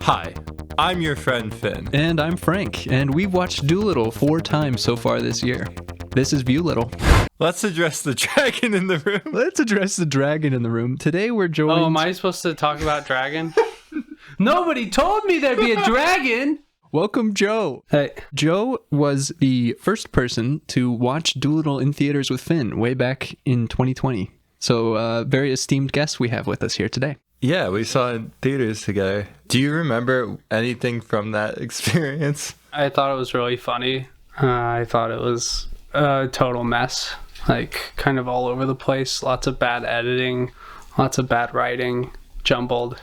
Hi, I'm your friend Finn. And I'm Frank, and we've watched Dolittle 4 times so far this year. This is Viewlittle. Let's address the dragon in the room. Let's address the dragon in the room. Today we're joined... Oh, am I supposed to talk about dragon? Nobody told me there'd be a dragon! Welcome, Joe. Hey. Joe was the first person to watch Dolittle in theaters with Finn way back in 2020. So, very esteemed guest we have with us here today. Yeah, we saw it in theaters together. Do you remember anything from that experience? I thought it was really funny. I thought it was a total mess. Like, kind of all over the place. Lots of bad editing, lots of bad writing, jumbled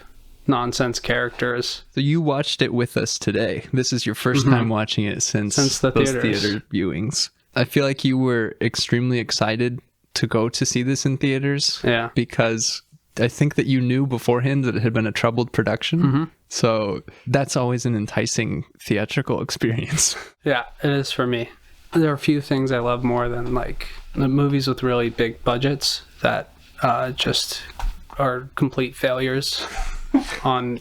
nonsense characters. So you watched it with us today. This is your first time watching it since the those theaters. theater viewings. I feel like you were extremely excited to go to see this in theaters. Yeah. Because I think that you knew beforehand that it had been a troubled production. So that's always an enticing theatrical experience. Yeah, it is for me. There are a few things I love more than, like, the movies with really big budgets that just are complete failures on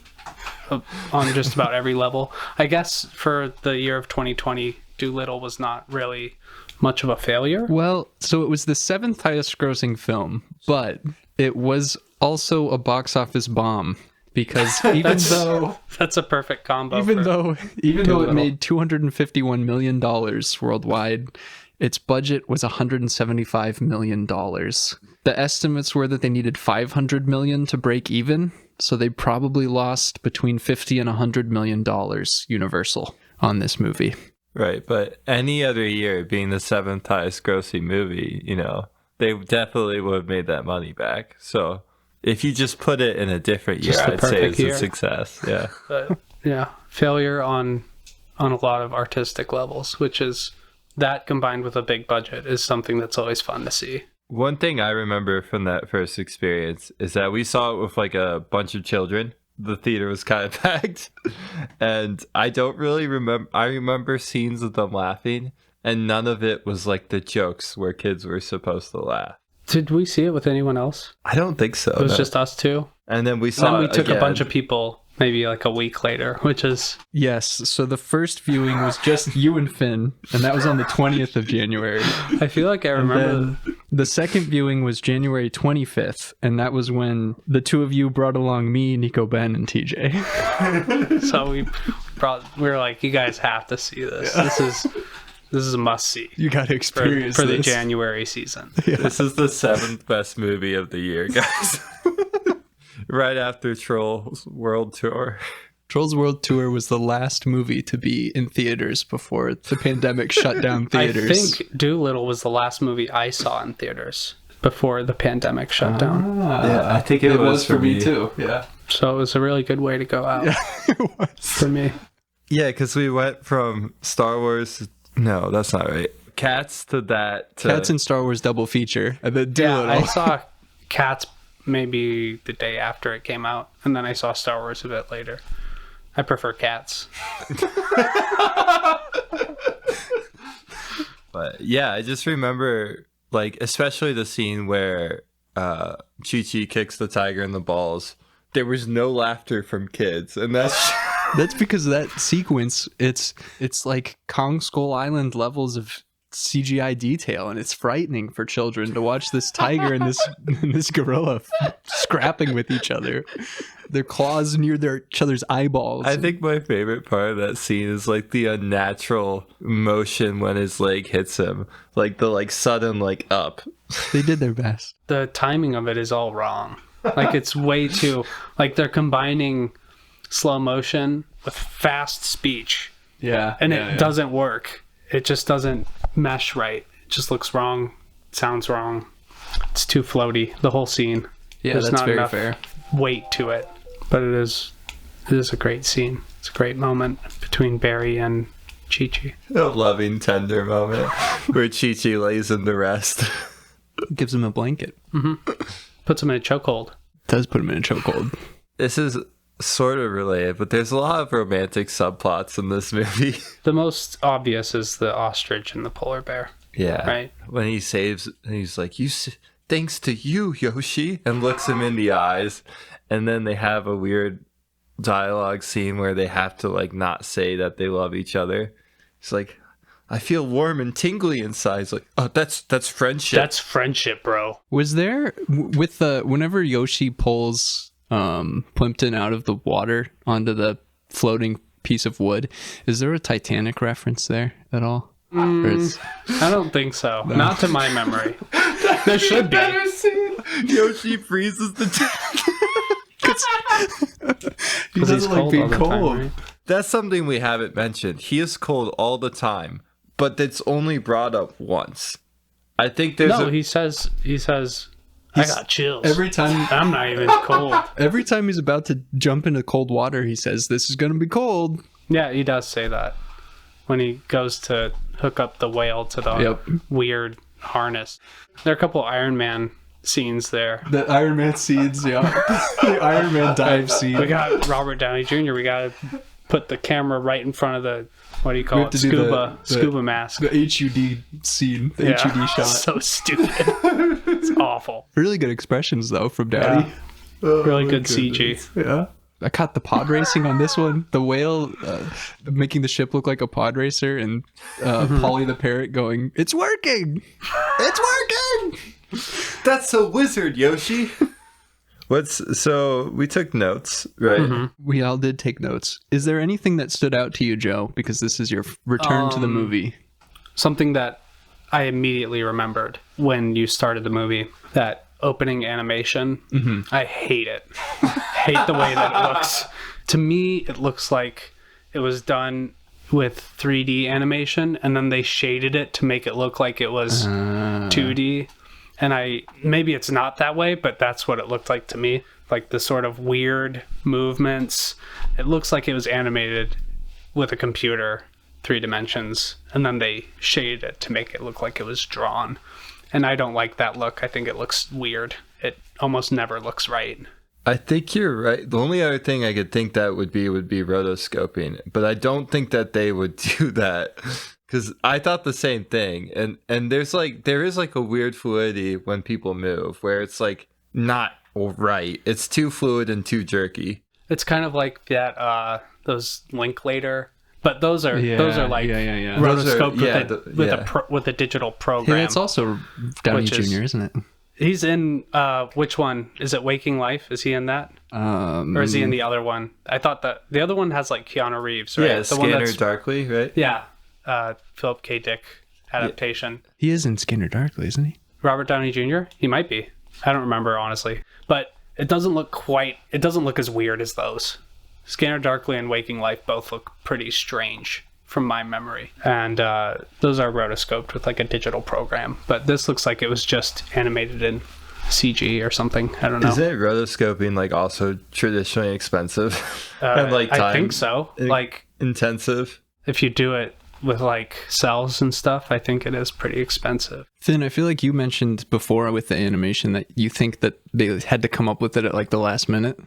just about every level. I guess for the year of 2020, Dolittle was not really much of a failure. Well, so it was the 7th highest grossing film, but it was also a box office bomb because even though that's a perfect combo. Even though it made $251 million worldwide, its budget was $175 million. The estimates were that they needed $500 million to break even, so they probably lost between $50 and $100 million Universal on this movie. Right, but any other year being the 7th highest grossing movie, you know, they definitely would have made that money back. So if you just put it in a different year, I'd say it's a success. Yeah. But yeah, failure on a lot of artistic levels, which is that combined with a big budget is something that's always fun to see. One thing I remember from that first experience is that we saw it with like a bunch of children. The theater was kind of packed, and I don't really remember. I remember scenes of them laughing, and none of it was like the jokes where kids were supposed to laugh. Did we see it with anyone else? I don't think so. It was just us two. And then we saw. And then we took a bunch of people maybe like a week later, which is... Yes, so the first viewing was just you and Finn, and that was on the 20th of January. I feel like I remember... The second viewing was January 25th, and that was when the two of you brought along me, Nico, Ben, and TJ. So we were like, you guys have to see this. Yeah. This is a must-see. You got to experience for the January season. Yeah. This is the 7th best movie of the year, guys. Right after Trolls World Tour. Trolls World Tour was the last movie to be in theaters before the pandemic shut down theaters. I think Dolittle was the last movie I saw in theaters before the pandemic shut down. Yeah, I think it was for me too. Yeah. So it was a really good way to go out. Yeah, it was. For me. Yeah, because we went from Star Wars... No, that's not right. Cats to that. Cats and Star Wars double feature. And then Dolittle. Yeah, I saw Cats maybe the day after it came out, and then I saw Star Wars a bit later. I prefer Cats. But yeah, I just remember, like, especially the scene where Chi-Chi kicks the tiger in the balls. There was no laughter from kids, and that's because that sequence, it's like Kong Skull Island levels of CGI detail, and it's frightening for children to watch this tiger and this gorilla scrapping with each other, their claws near each other's eyeballs. I think my favorite part of that scene is like the unnatural motion when his leg hits him, like the sudden up. They did their best. The timing of it is all wrong. Like, it's way too, like, they're combining slow motion with fast speech. Yeah. And it doesn't work. It just doesn't mesh right. It just looks wrong. It sounds wrong. It's too floaty, the whole scene. Yeah, There's that's not very enough fair. Weight to it. But it is a great scene. It's a great moment between Barry and Chi-Chi. A loving, tender moment where Chi-Chi lays him to rest. Gives him a blanket. Puts him in a chokehold. Does put him in a chokehold. This is sort of related, but there's a lot of romantic subplots in this movie. The most obvious is the ostrich and the polar bear. Yeah. Right? When he saves, he's like, thanks to you, Yoshi, and looks him in the eyes. And then they have a weird dialogue scene where they have to like not say that they love each other. It's like, I feel warm and tingly inside. It's like, oh, that's friendship. That's friendship, bro. Was there with the whenever Yoshi pulls Plimpton out of the water onto the floating piece of wood, is there a Titanic reference there at all? I don't think so. No. Not to my memory. There should be. Yoshi freezes the he doesn't like being cold. Time, right? That's something we haven't mentioned. He is cold all the time, but it's only brought up once. I think there's he says I got chills. Every time I'm not even cold. Every time he's about to jump into cold water, he says, "This is gonna be cold." Yeah, he does say that when he goes to hook up the whale to the weird harness. There are a couple Iron Man scenes there. The Iron Man scenes, yeah. The Iron Man dive scene. We got Robert Downey Jr. We got to put the camera right in front of the, what do you call it? Scuba mask. The HUD scene. The HUD shot. So stupid. It's awful. Really good expressions, though, from Downey. Yeah. Really good CG. Yeah. I caught the pod racing on this one. The whale making the ship look like a pod racer, and Polly the parrot going, "It's working! It's working!" That's a wizard, Yoshi. So we took notes, right? Mm-hmm. We all did take notes. Is there anything that stood out to you, Joe? Because this is your return to the movie. Something that I immediately remembered when you started the movie, that opening animation. Mm-hmm. I hate it. Hate the way that it looks. To me, it looks like it was done with 3D animation, and then they shaded it to make it look like it was 2D. And maybe it's not that way, but that's what it looked like to me. Like the sort of weird movements. It looks like it was animated with a computer, 3 dimensions, and then they shaded it to make it look like it was drawn. And I don't like that look. I think it looks weird. It almost never looks right. I think you're right. The only other thing I could think that would be rotoscoping, but I don't think that they would do that, because I thought the same thing. And there is like a weird fluidity when people move where it's like not right. It's too fluid and too jerky. It's kind of like that those Linklater, but those are like rotoscoped with a digital program. Yeah, it's also Downey Jr., isn't it? He's in which one? Is it Waking Life? Is he in that? Or is he in the other one? I thought that the other one has like Keanu Reeves, right? Yeah, the Scanner one Darkly, right? Yeah. Philip K. Dick adaptation. Yeah. He is in Scanner Darkly, isn't he? Robert Downey Jr.? He might be. I don't remember, honestly. But it doesn't look as weird as those. Scanner Darkly and Waking Life both look pretty strange from my memory. And those are rotoscoped with like a digital program. But this looks like it was just animated in CG or something. I don't know. Isn't rotoscoping like also traditionally expensive? And like time I think so. Like intensive. If you do it with like cells and stuff, I think it is pretty expensive. Finn, I feel like you mentioned before with the animation that you think that they had to come up with it at like the last minute.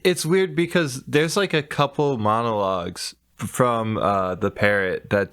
It's weird because there's like a couple monologues from the parrot that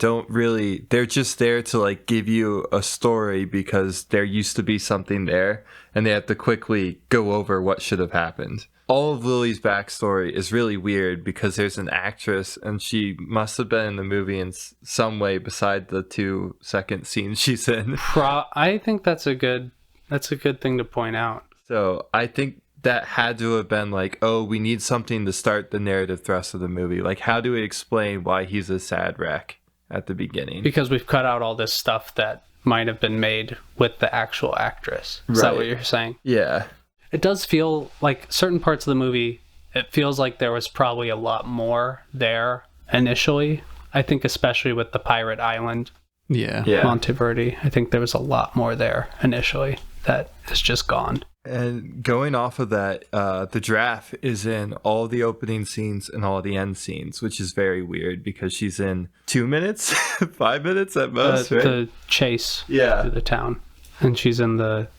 they're just there to like give you a story because there used to be something there and they have to quickly go over what should have happened. All of Lily's backstory is really weird because there's an actress and she must have been in the movie in some way beside the 2-second scenes she's in. I think that's a good thing to point out. So I think that had to have been like, oh, we need something to start the narrative thrust of the movie. Like, how do we explain why he's a sad wreck at the beginning? Because we've cut out all this stuff that might have been made with the actual actress. Is that what you're saying? Yeah. It does feel like certain parts of the movie, it feels like there was probably a lot more there initially. I think especially with the Pirate Island. Yeah. Monteverdi. I think there was a lot more there initially that is just gone. And going off of that, the giraffe is in all the opening scenes and all the end scenes, which is very weird because she's in 2 minutes, 5 minutes at most, right? The chase through the town. And she's in the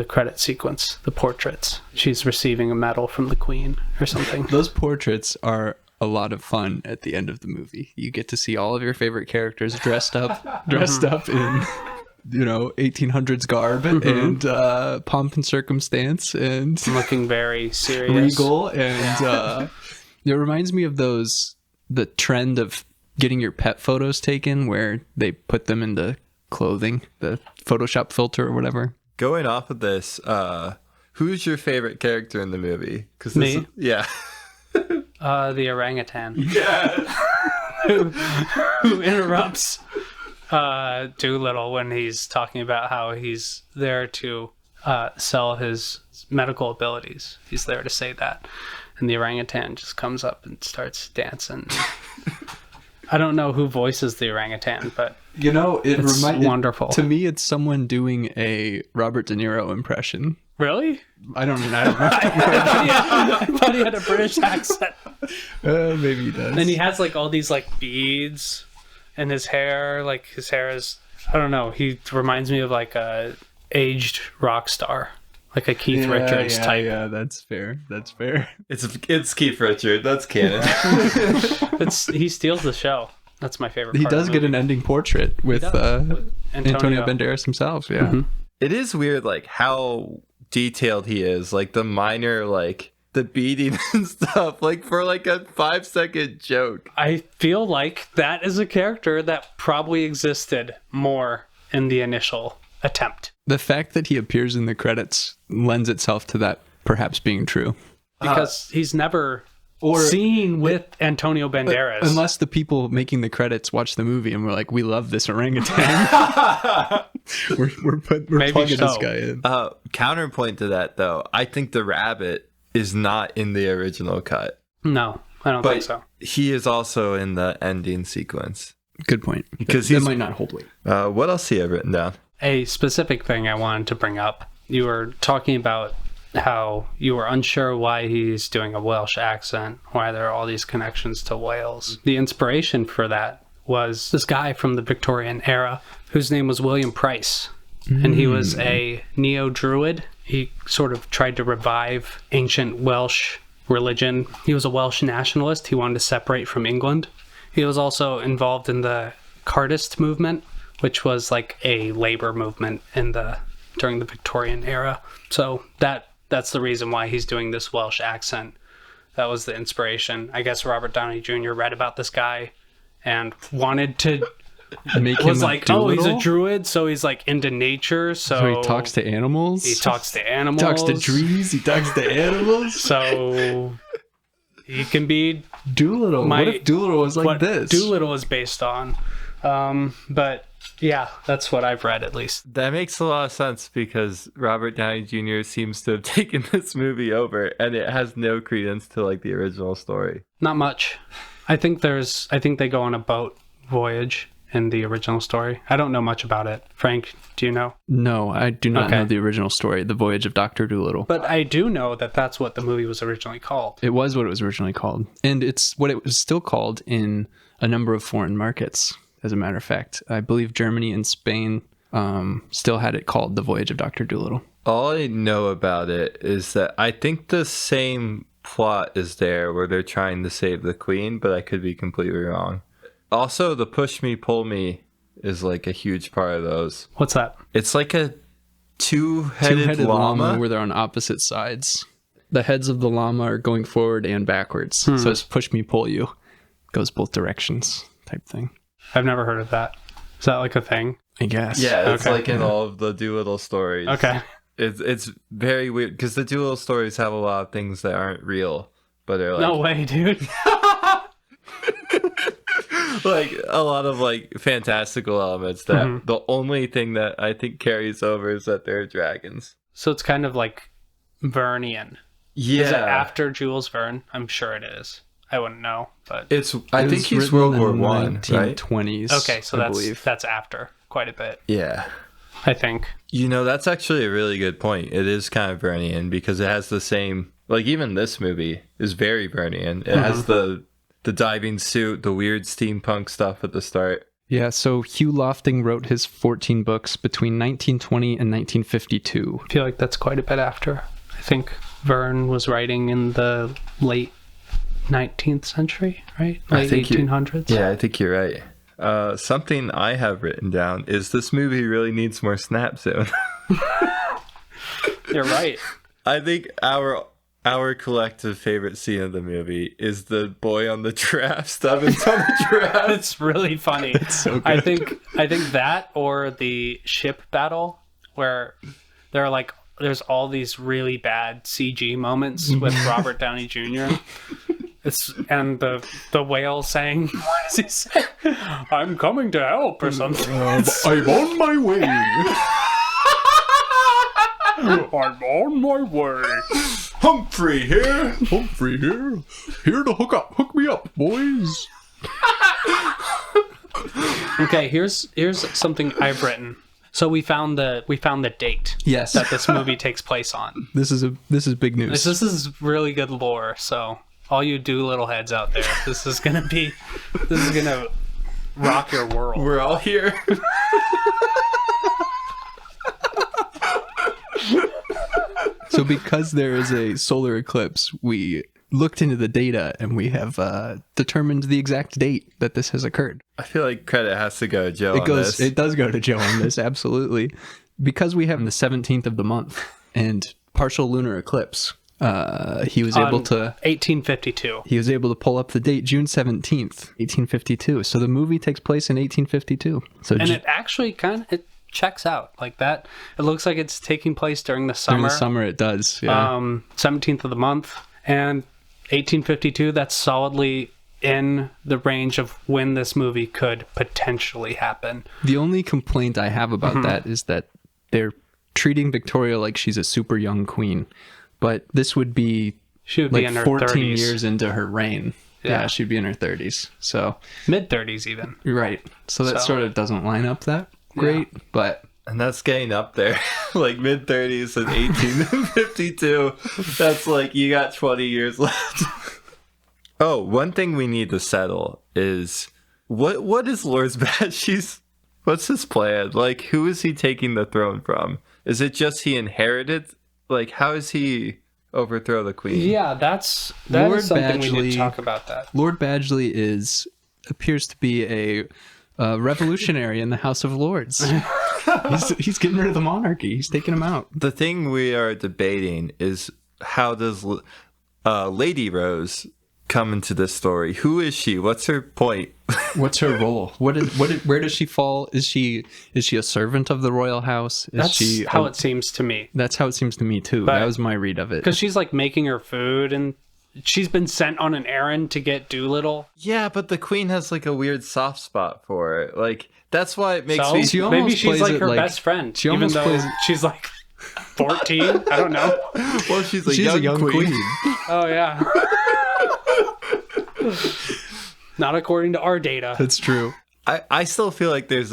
credit sequence, the portraits. She's receiving a medal from the Queen or something. Those portraits are a lot of fun at the end of the movie. You get to see all of your favorite characters dressed up in 1800s garb and pomp and circumstance and looking very serious, regal, and It reminds me of the trend of getting your pet photos taken where they put them into clothing, the Photoshop filter or whatever. Going off of this, who's your favorite character in the movie? Me? Yeah. The orangutan. Yeah. who interrupts Dolittle when he's talking about how he's there to sell his medical abilities. He's there to say that. And the orangutan just comes up and starts dancing. I don't know who voices the orangutan, but it's wonderful. To me, it's someone doing a Robert De Niro impression. Really? I don't know. I thought he had a British accent. Maybe he does. And he has like all these like beads in his hair. Like his hair is, I don't know. He reminds me of like a aged rock star, like a Keith Richards type. Yeah, that's fair. It's Keith Richards. That's canon. He steals the show. That's my favorite. He part does of the get an ending portrait with Antonio Banderas himself. Yeah. Mm-hmm. It is weird, like how detailed he is. Like the minor, like the beating and stuff. Like for like a 5-second joke. I feel like that is a character that probably existed more in the initial attempt. The fact that he appears in the credits lends itself to that perhaps being true. Because he's never seen with Antonio Banderas. Unless the people making the credits watch the movie and we're like, we love this orangutan. we're plugging this guy in. Counterpoint to that, though, I think the rabbit is not in the original cut. No, I don't think so. He is also in the ending sequence. Good point. Because that might not hold weight. What else do you have written down? A specific thing I wanted to bring up. You were talking about how you were unsure why he's doing a Welsh accent, why there are all these connections to Wales. The inspiration for that was this guy from the Victorian era whose name was William Price. And he was a neo-druid. He sort of tried to revive ancient Welsh religion. He was a Welsh nationalist. He wanted to separate from England. He was also involved in the Chartist movement, which was like a labor movement during the Victorian era. So that's the reason why he's doing this Welsh accent. That was the inspiration. I guess Robert Downey Jr. read about this guy and wanted to make him like, oh, he's a druid, so he's like into nature. So he talks to animals. He talks to animals. Talks to trees. He talks to animals. So he can be Dolittle. What if Dolittle was like this? Dolittle is based on. But yeah, that's what I've read, at least. That makes a lot of sense because Robert Downey Jr. seems to have taken this movie over, and it has no credence to like the original story. Not much. I think they go on a boat voyage in the original story. I don't know much about it. Frank, do you know? No, I do not know the original story, The Voyage of Dr. Dolittle. But I do know that that's what the movie was originally called. It was what it was originally called. And it's what it was still called in a number of foreign markets, as a matter of fact. I believe Germany and Spain still had it called The Voyage of Dr. Dolittle. All I know about it is that I think the same plot is there where they're trying to save the queen, but I could be completely wrong. Also, the push me, pull me is like a huge part of those. What's that? It's like a two-headed llama where they're on opposite sides. The heads of the llama are going forward and backwards. So it's push me, pull you. Goes both directions type thing. I've never heard of that. Is that like a thing? I guess. Yeah, it's like in all of the Dolittle stories. Okay. It's very weird because the Dolittle stories have a lot of things that aren't real, but they're like... No way, dude. Like a lot of like fantastical elements that the only thing that I think carries over is that they're dragons. So it's kind of like Vernian. Yeah. Is it after Jules Verne? I'm sure it is. I wouldn't know, but I think he's World War One, right? 1920s. Okay, so that's after quite a bit. Yeah. I think. You know, that's actually a really good point. It is kind of Vernian because it has the same, like even this movie is very Vernian. It has the diving suit, the weird steampunk stuff at the start. Yeah, so Hugh Lofting wrote his 14 books between 1920 and 1952. I feel like that's quite a bit after. I think Verne was writing in the late 19th century, right? Late 1800s? Yeah, I think you're right. Something I have written down is this movie really needs more snap zone. You're right. I think our our collective favorite scene of the movie is the boy on the giraffe, Stubbins on the giraffe. It's really funny. It's so good. I think that or the ship battle where there are like there's all these really bad CG moments with Robert Downey Jr. And the whale saying, what does he say? I'm coming to help or something. I'm on my way. I'm on my way. Humphrey here. Humphrey here. Here to hook me up, boys. Okay, here's something I've written. So we found the date. Yes. That this movie takes place on. This is big news. This is really good lore. So all you Dolittle heads out there, this is gonna rock your world. We're all here. So because there is a solar eclipse, we looked into the data and we have determined the exact date that this has occurred. I feel like credit has to go to Joe on this. It does go to Joe on this, absolutely. Because we have the 17th of the month and partial lunar eclipse, he was able to 1852. He was able to pull up the date June 17th, 1852. So the movie takes place in 1852. So it actually it checks out like that. It looks like it's taking place during the summer. During the summer it does. Yeah. 17th of the month and 1852, that's solidly in the range of when this movie could potentially happen. The only complaint I have about that is that they're treating Victoria like she's a super young queen, but this would be she would like be in her 14 30s. Years into her reign. Yeah, she'd be in her 30s. So mid-30s even. Right. So that sort of doesn't line up that great, but and that's getting up there. Like mid-30s and 1852. That's like you got 20 years left. Oh, one thing we need to settle is what is Lord's Banshee's what's his plan? Like who is he taking the throne from? Is it just he inherited? Like how is he overthrow the queen? Yeah, that is something we need to talk about that. Lord Badgley appears to be a revolutionary in the House of Lords. He's getting rid of the monarchy. He's taking him out. The thing we are debating is how does Lady Rose come into this story? Who is she? What's her point? What's her role? Where does she fall? Is she a servant of the royal house? That's how it seems to me. That's how it seems to me too. That was my read of it. Because she's like making her food and she's been sent on an errand to get Dolittle. Yeah, but the queen has like a weird soft spot for it. Like that's why it makes me. Maybe she's like her best friend, even though she's like 14. I don't know. Well, she's a young queen. Oh yeah. Not according to our data. That's true. I still feel like there's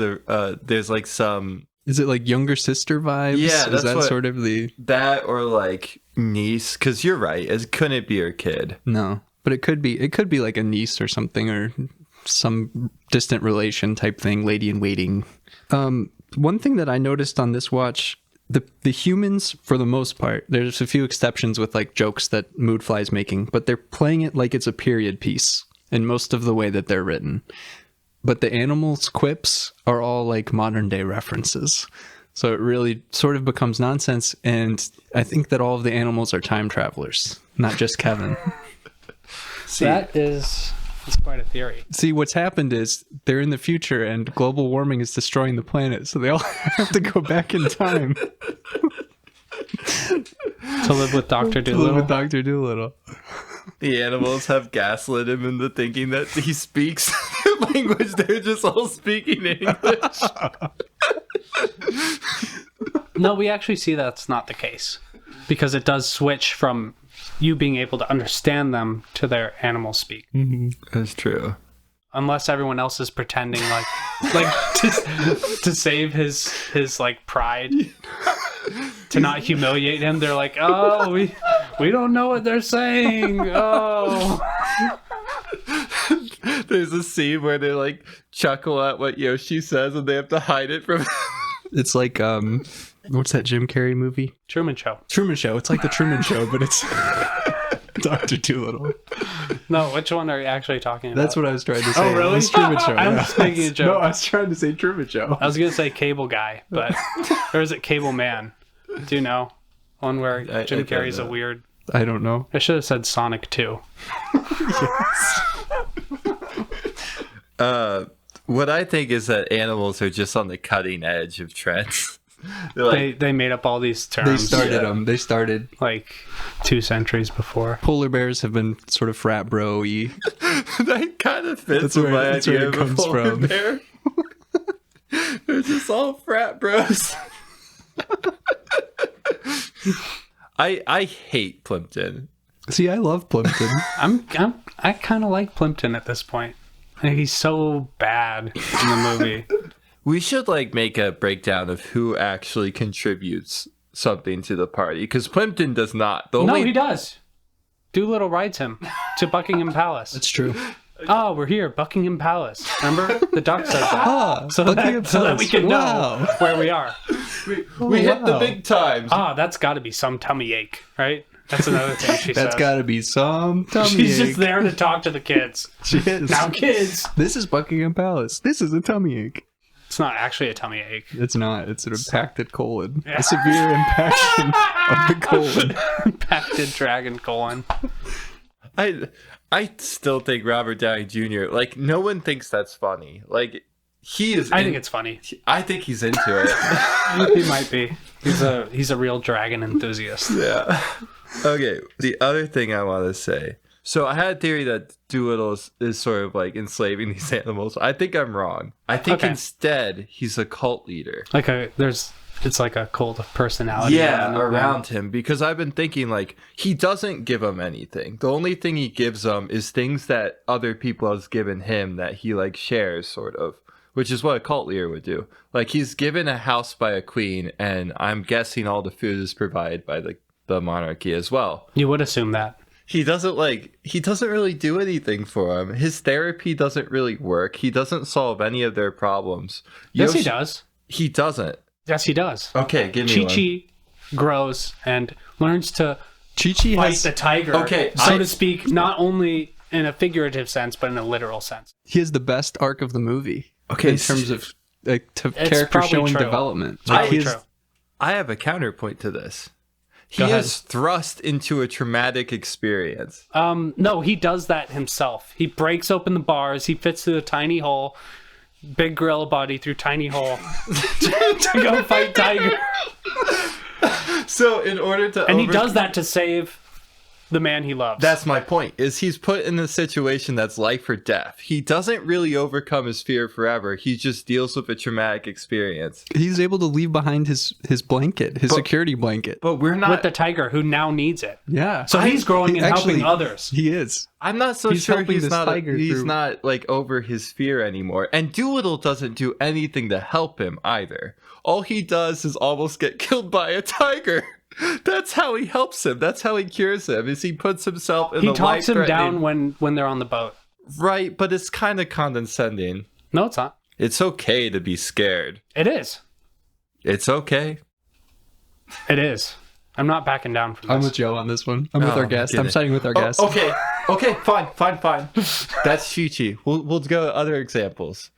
like some. Is it like younger sister vibes? Yeah, is that sort of that or like niece? Because you're right. Couldn't it be her kid? No, but it could be. It could be like a niece or something, or some distant relation type thing. Lady in waiting. One thing that I noticed on this watch, the humans for the most part. There's a few exceptions with like jokes that Moodfly's making, but they're playing it like it's a period piece in most of the way that they're written. But the animals' quips are all like modern day references. So it really sort of becomes nonsense. And I think that all of the animals are time travelers, not just Kevin. That's quite a theory. See, what's happened is they're in the future and global warming is destroying the planet. So they all have to go back in time. To live with Dr. Dolittle. The animals have gaslit him into thinking that he speaks language. They're just all speaking English. No, we actually see that's not the case. Because it does switch from you being able to understand them to their animal speak. Mm-hmm. That's true. Unless everyone else is pretending like to save his like pride, to not humiliate him. They're like, oh, we don't know what they're saying. Oh. There's a scene where they like chuckle at what Yoshi says and they have to hide it from him. It's like what's that Jim Carrey movie? Truman Show. It's like the Truman Show, but it's Dr. Dolittle. No, which one are you actually talking about? That's what I was trying to say. Oh, really? It's Truman Show. I'm just making a joke. No, I was trying to say Truman Show. I was going to say Cable Guy, but... Or is it Cable Man? Do you know? One where Jim Carrey's a weird... I don't know. I should have said Sonic 2. What I think is that animals are just on the cutting edge of trends. They made up all these terms. They started them. They started like 2 centuries before. Polar bears have been sort of frat bro-y. That kind of fits with my idea of a polar bear. They're just all frat bros. I hate Plimpton. See, I love Plimpton. I kind of like Plimpton at this point. He's so bad in the movie. We should make a breakdown of who actually contributes something to the party, because Plimpton does not. No, he does. Dolittle rides him to Buckingham Palace. That's true. Oh, we're here, Buckingham Palace. Remember? The duck says that. So that we can know where we are. We hit the big times. That's got to be some tummy ache, right? That's another thing she says. That's got to be some tummy She's ache. just there to talk to the kids. She is. Now, kids. This is Buckingham Palace. This is a tummy ache. It's not actually a tummy ache. It's not. It's an impacted colon. Yeah. A severe impaction of the colon. Impacted dragon colon. I still think Robert Downey Jr. No one thinks that's funny. He is. I think it's funny. I think he's into it. He might be. He's a real dragon enthusiast. Yeah. Okay. The other thing I want to say. So I had a theory that Dolittle is sort of enslaving these animals. I think I'm wrong. I think instead he's a cult leader. It's like a cult of personality. Around him. Because I've been thinking he doesn't give them anything. The only thing he gives them is things that other people has given him that he shares sort of. Which is what a cult leader would do. He's given a house by a queen, and I'm guessing all the food is provided by the monarchy as well. You would assume that. He doesn't really do anything for him. His therapy doesn't really work. He doesn't solve any of their problems. Yes, he does. He doesn't. Yes, he does. Okay, give me Chi-Chi grows and learns to fight the tiger, to speak, not only in a figurative sense, but in a literal sense. He has the best arc of the movie. Okay, in terms of character showing development. True. I have a counterpoint to this. He is thrust into a traumatic experience. No, he does that himself. He breaks open the bars. He fits through a tiny hole, big gorilla body through tiny hole to go fight tiger. So in order to, he does that to save the man he loves. That's my point, is he's put in a situation that's life or death. He doesn't really overcome his fear forever. He just deals with a traumatic experience. He's able to leave behind his blanket, security blanket. But we're not... With the tiger, who now needs it. Yeah. So he's growing and helping others. He is. I'm not so sure he's not over his fear anymore. And Dolittle doesn't do anything to help him either. All he does is almost get killed by a tiger. That's how he helps him. That's how he cures him. Is he puts himself in the life. He talks him down when they're on the boat. Right, but it's kind of condescending. No, it's not. It's okay to be scared. It is. It's okay. It is. I'm not backing down from this. I'm with Joe on this one. I'm with our guest. I'm siding with our guest. Okay. Fine. That's Chi-Chi. We'll go to other examples.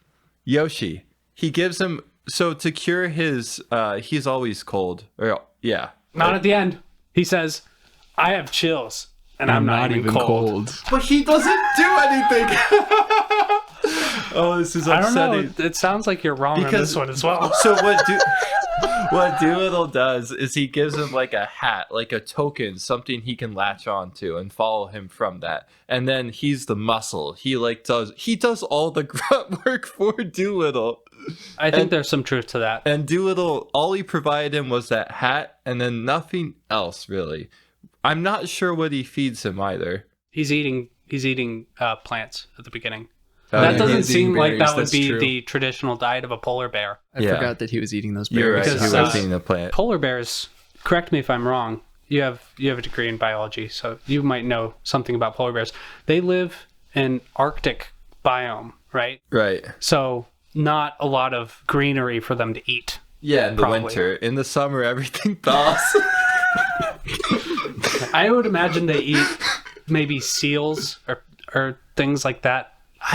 Yoshi. He gives him... So to cure his... he's always cold. Not at the end. He says, I have chills, and I'm not even cold. But he doesn't do anything. Oh, this is upsetting. I don't know. It sounds like you're wrong on this one as well. So what Dolittle does is he gives him a hat, a token, something he can latch on to and follow him from that. And then he's the muscle. He does all the grunt work for Dolittle. I think there's some truth to that. And Dolittle, all he provided him was that hat and then nothing else, really. I'm not sure what he feeds him either. He's eating plants at the beginning. That doesn't seem like that would be the traditional diet of a polar bear. I forgot that he was eating those berries. You're right, he was eating the plant. Polar bears, correct me if I'm wrong, you have a degree in biology, so you might know something about polar bears. They live in Arctic biome, right? Right. So not a lot of greenery for them to eat. Yeah, in the winter. In the summer, everything thaws. I would imagine they eat maybe seals or things like that.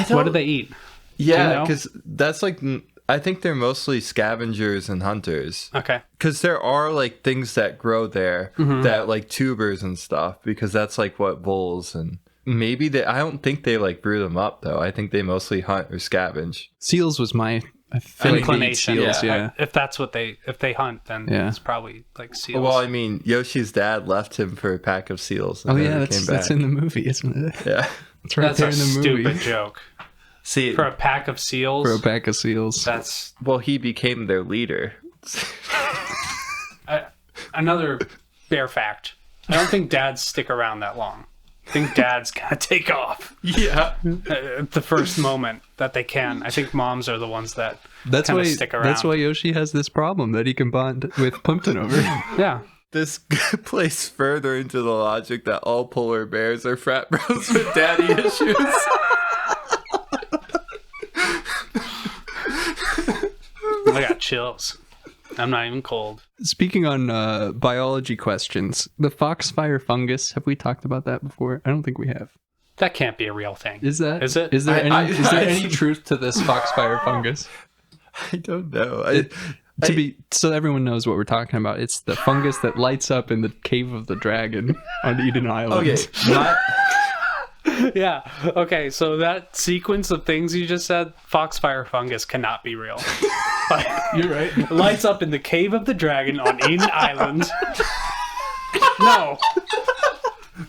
What do they eat? Yeah, because that's I think they're mostly scavengers and hunters. Okay. Because there are like things that grow there that like tubers and stuff, because that's like what bulls and maybe they, I don't think they like brew them up though. I think they mostly hunt or scavenge. Seals was my inclination. Seals, yeah. If that's what if they hunt, then it's probably like seals. Well, I mean, Yoshi's dad left him for a pack of seals. Oh yeah, that's in the movie, isn't it? Yeah. It's right there in the movie. Stupid joke. See, for a pack of seals. For a pack of seals. That's well, he became their leader. Another bare fact. I don't think dads stick around that long. I think dads kind of take off. Yeah. At the first moment that they can. I think moms are the ones that kind of stick around. That's why Yoshi has this problem that he can bond with Plimpton over. Yeah. This plays further into the logic that all polar bears are frat bros with daddy issues. I got chills. I'm not even cold. Speaking on biology questions, the foxfire fungus, have we talked about that before? I don't think we have. That can't be a real thing. Is that? Is it? Is there any truth to this foxfire fungus? I don't know. So everyone knows what we're talking about. It's the fungus that lights up in the cave of the dragon on Eden Island. Okay. Yeah. Okay. So that sequence of things you just said, foxfire fungus cannot be real. You're right. Lights up in the cave of the dragon on Eden Island. No.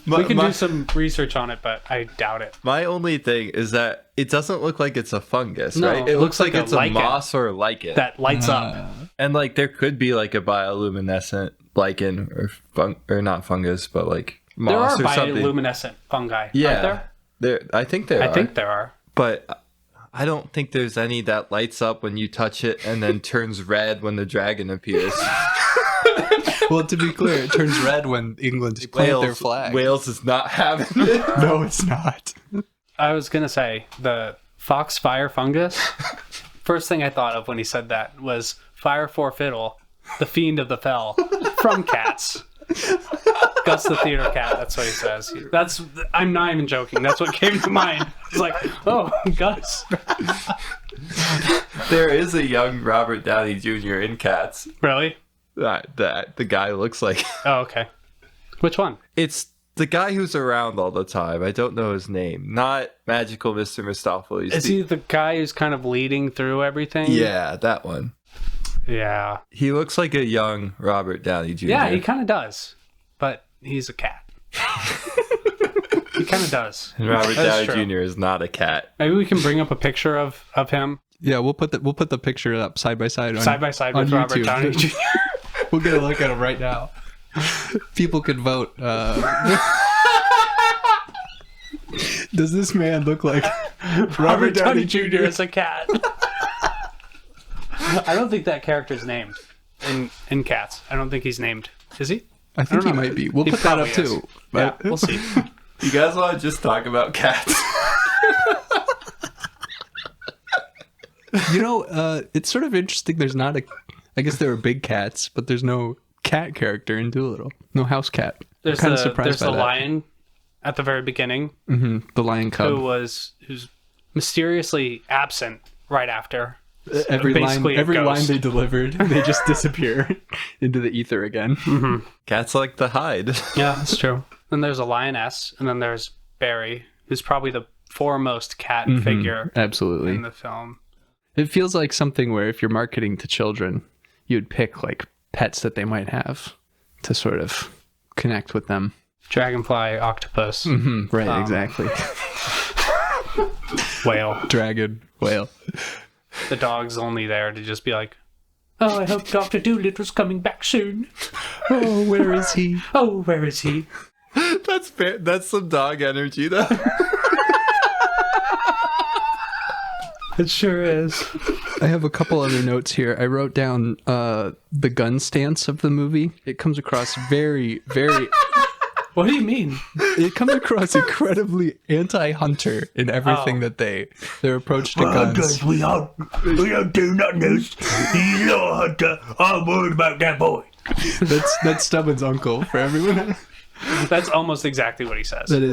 We can do some research on it, but I doubt it. My only thing is that it doesn't look like it's a fungus, No, right? It looks like it's a lichen moss or a lichen. that lights up. And like there could be like a bioluminescent lichen or not fungus, but like There moss are or something. bioluminescent fungi. Yeah. Aren't there? I think there are. I think there are. But I don't think there's any that lights up when you touch it and then turns red when the dragon appears. Well, to be clear, it turns red when England plant their flag. Wales is not having it. No, it's not. I was going to say, the foxfire fungus, first thing I thought of when he said that was Fire for Fiddle, the Fiend of the Fell, from Cats. Gus the theater cat, that's what he says. I'm not even joking. That's what came to mind. It's like, oh, Gus. There is a young Robert Downey Jr. in Cats. Really? That the guy looks like. Oh, okay. Which one? It's the guy who's around all the time. I don't know his name. Not Magical Mr. Mistopheles. Is he the guy who's kind of leading through everything? Yeah, that one. Yeah. He looks like a young Robert Downey Jr. Yeah, he kind of does. But he's a cat. He kind of does. And Robert Downey true. Jr. is not a cat. Maybe we can bring up a picture of him. Yeah, we'll put the picture up side by side Side by side with Robert Downey Jr. We'll get a look at him right now. People can vote. Does this man look like Robert Downey Jr. as a cat? I don't think that character's named in Cats. I don't think he's named. Is he? I think he might be. We'll put that up too. But yeah, we'll see. You guys want to just talk about cats? You know, it's sort of interesting. There's not I guess there are big cats, but there's no cat character in Dolittle. No house cat. There's kind of surprised there's by the that. lion at the very beginning. Mm-hmm. The lion cub. Who's mysteriously absent right after. Every Basically line they delivered, they just disappear into the ether again. Mm-hmm. Cats like to hide. Yeah, that's true. Then there's a lioness, and then there's Barry, who's probably the foremost cat figure Absolutely. in the film. It feels like something where if you're marketing to children, you'd pick like pets that they might have to sort of connect with them. Dragonfly, octopus, Right, exactly. whale. Dragon, whale. The dog's only there to just be like, oh, I hope Dr. Dolittle's coming back soon. Oh, where is he? Oh, where is he? That's fair. That's some dog energy, though. It sure is. I have a couple other notes here. I wrote down the gun stance of the movie. It comes across very, very... What do you mean? It comes across incredibly anti-hunter in everything that their approach to guns. We don't do nothing else. He's not a hunter. I'm worried about that boy. That's Stubbins' uncle for everyone. That's almost exactly what he says. It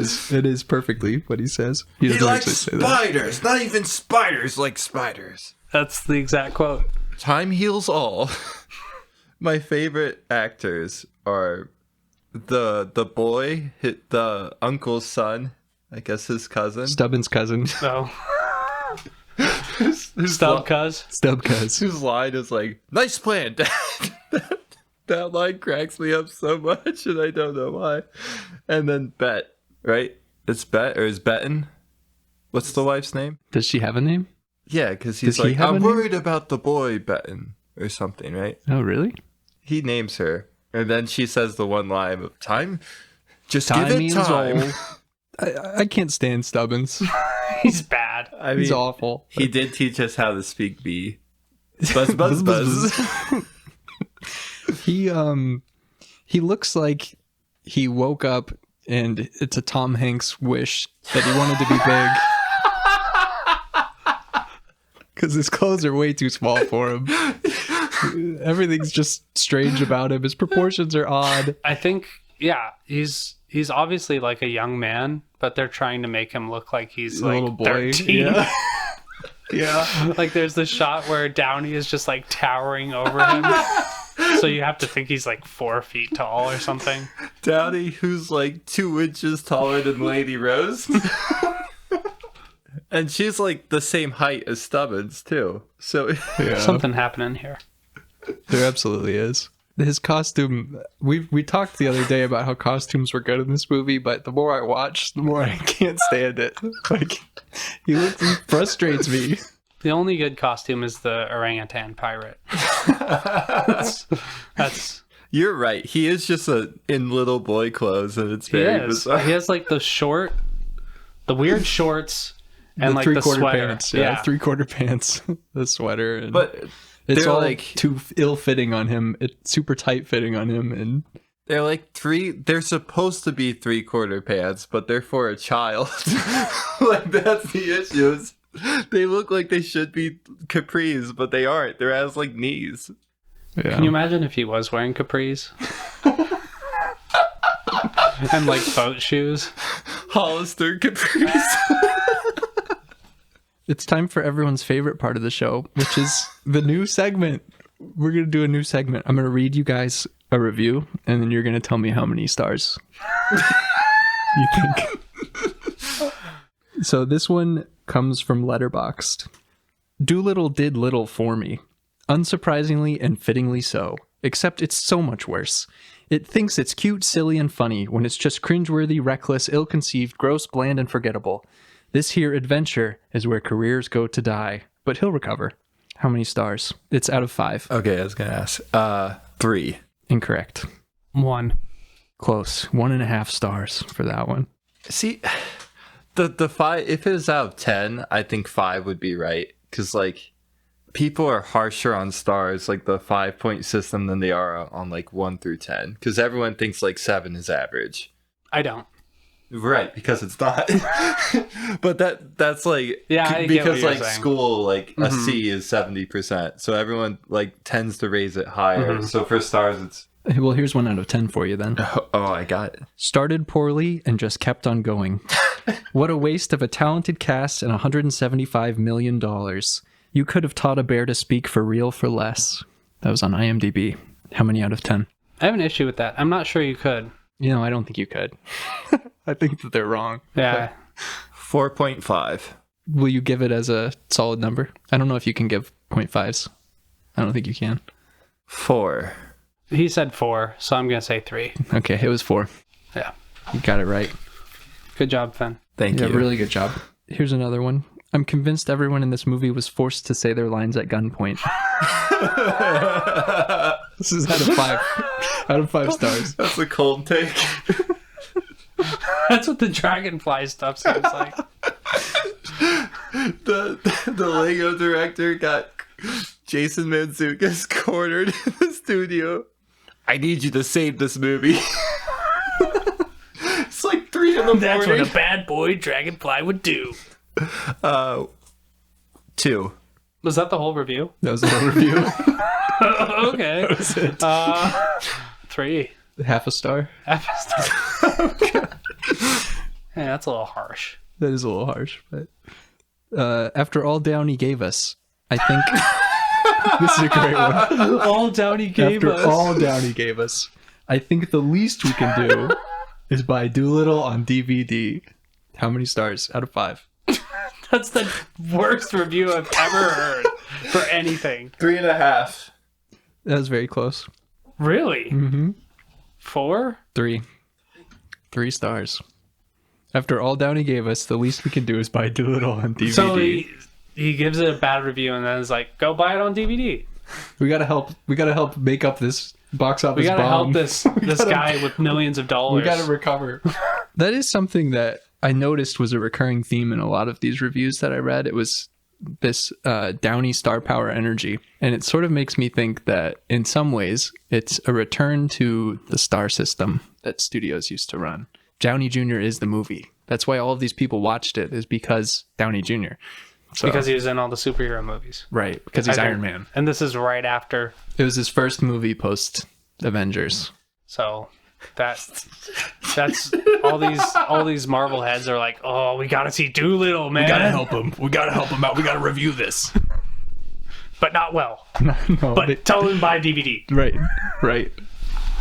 is perfectly what he says. He He doesn't likes actually say that. spiders. Not even spiders like spiders. That's the exact quote. Time heals all. My favorite actors are the boy, the uncle's son, I guess his cousin. Stubbins' cousin. So, Whose Stub cuz. Stub cuz. whose line is like, "Nice plan, Dad." That line cracks me up so much, and I don't know why. And then Bet, right? It's Bet, or is Bettin? What's the wife's name? Does she have a name? Yeah, because he's Does he like, have a "I'm name? worried about the boy, Bettin," or something, right? Oh, really? He names her, and then she says the one line of time. Just Time give it means time. old. I can't stand Stubbins. He's bad. I He's mean, awful. he did teach us how to speak bee. Buzz, buzz, buzz. He looks like he woke up and it's a Tom Hanks wish that he wanted to be big. Because his clothes are way too small for him. Everything's just strange about him. His proportions are odd. I think, yeah, he's obviously like a young man, but they're trying to make him look like he's A like little boy. 13. Yeah. Yeah. Like there's this shot where Downey is just like towering over him. So you have to think he's like 4 feet tall or something. Downey, who's like 2 inches taller than Lady Rose. And she's like the same height as Stubbins, too. So Yeah. Something happening here. There absolutely is. His costume, we talked the other day about how costumes were good in this movie, but the more I watch, the more I can't stand it. Like, he frustrates me. The only good costume is the orangutan pirate. That's you're right. He is just in little boy clothes, and it's he very is. bizarre. He has like the weird shorts and like the three-quarter sweater. pants. Yeah, three-quarter pants, the sweater. And But it's they're all like too ill-fitting on him. It's super tight-fitting on him. And they're like they're supposed to be 3/4 pants, but they're for a child. Like that's the issue. They look like they should be capris, but they aren't. They're as like knees. yeah. Can you imagine if he was wearing capris? And like boat shoes? Hollister capris. It's time for everyone's favorite part of the show, which is the new segment. We're going to do a new segment. I'm going to read you guys a review, and then you're going to tell me how many stars you think. So this one comes from Letterboxd. Dolittle did little for me. Unsurprisingly and fittingly so. Except it's so much worse. It thinks it's cute, silly, and funny when it's just cringeworthy, reckless, ill-conceived, gross, bland, and forgettable. This here adventure is where careers go to die, but he'll recover. How many stars? It's out of 5. Okay, I was gonna ask. 3. Incorrect. 1. Close. 1.5 stars for that one. See, the 5. If it was out of 10, I think 5 would be right. Because like, people are harsher on stars, like the 5-point system, than they are on like 1 through 10. Because everyone thinks like 7 is average. I don't. Right, because it's not. But that's like, Yeah, I get because what you're like saying. school, like a C is 70%, so everyone like tends to raise it higher. So for stars, it's Well, here's 1 out of 10 for you then. oh, I got it. Started poorly and just kept on going. What a waste of a talented cast and $175 million. You could have taught a bear to speak for real for less. That was on IMDb. How many out of 10? I have an issue with that. I'm not sure you could. You know, I don't think you could. I think that they're wrong. Yeah. 4.5. Will you give it as a solid number? I don't know if you can give 0.5s. I don't think you can. 4. He said 4, so I'm going to say 3. Okay, it was 4. Yeah. You got it right. Good job, Finn. Thank Yeah, you. really good job. Here's another one. I'm convinced everyone in this movie was forced to say their lines at gunpoint. This is out of 5. Out of 5 stars. That's a cold take. That's what the dragonfly stuff sounds like. The Lego director got Jason Mantzoukas cornered in the studio. I need you to save this movie. It's like 3 in the That's morning. what a bad boy dragonfly would do. 2. Was that the whole review? That was a whole review. Okay. 3. Half a star. Yeah, that's a little harsh. That is a little harsh, but after all Downey gave us, I think this is a great one. All Downey gave us. After all Downey gave us, I think the least we can do is buy Dolittle on DVD. How many stars out of 5? That's the worst review I've ever heard for anything. 3.5. That was very close. Really? Mm-hmm. 4? 3. 3 stars. After all Downey gave us, the least we can do is buy Dolittle on DVD. So he gives it a bad review and then is like, go buy it on DVD. We gotta help make up this box office. We gotta bomb. help this guy with millions of dollars. We gotta recover. That is something that I noticed was a recurring theme in a lot of these reviews that I read. It was this Downey star power energy, and it sort of makes me think that in some ways it's a return to the star system that studios used to run. Downey Jr. is the movie. That's why all of these people watched it, is because Downey Jr. So, because he was in all the superhero movies. right, because he's I think- Iron Man. And this is right after. It was his first movie post Avengers. So that's all these Marvel heads are like, oh, we gotta see Dolittle, man. We gotta help him out. We gotta review this. But not well. No, But tell him buy DVD. right.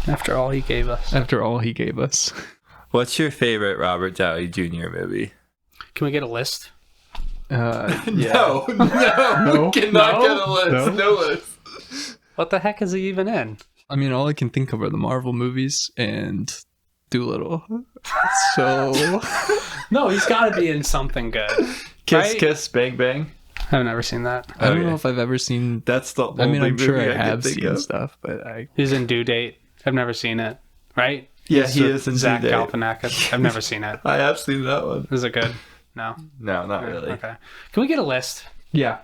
After all he gave us. After all he gave us. What's your favorite Robert Downey Jr. movie? Can we get a list? Yeah. No. No. Cannot No? get a list. No list. What the heck is he even in? I mean, all I can think of are the Marvel movies and Dolittle. So No, he's got to be in something good. Kiss, Right? Kiss, Bang, Bang. I've never seen that. I don't Okay. know if I've ever seen. That's the I mean, only I'm sure movie I can have think seen of. stuff, but I. He's in Due Date. I've never seen it. Right? Yeah, he is in Zach Due Date. Galifianakis. I've never seen it. I have seen that one. Is it good? No. No, not really. Okay. Can we get a list? Yeah,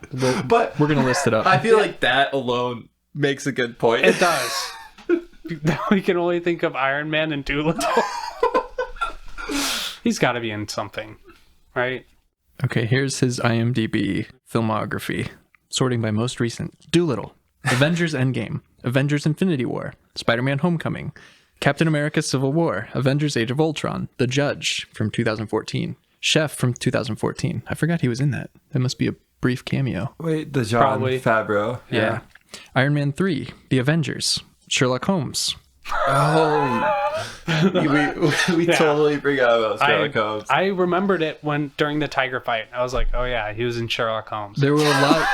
But we're gonna list it up. I feel like that alone makes a good point. It does. Now we can only think of Iron Man and Dolittle. He's got to be in something, right? Okay, here's his IMDb filmography, sorting by most recent: Dolittle, Avengers Endgame, Avengers Infinity War, Spider-Man Homecoming, Captain America Civil War, Avengers Age of Ultron, The Judge from 2014, Chef from 2014. I forgot he was in that. That must be a brief cameo. Wait, the John Probably. Favreau. Yeah. Iron Man 3, The Avengers, Sherlock Holmes. Oh. we Yeah. totally forgot about Sherlock Holmes. I remembered it during the tiger fight. I was like, oh yeah, he was in Sherlock Holmes. There were a lot.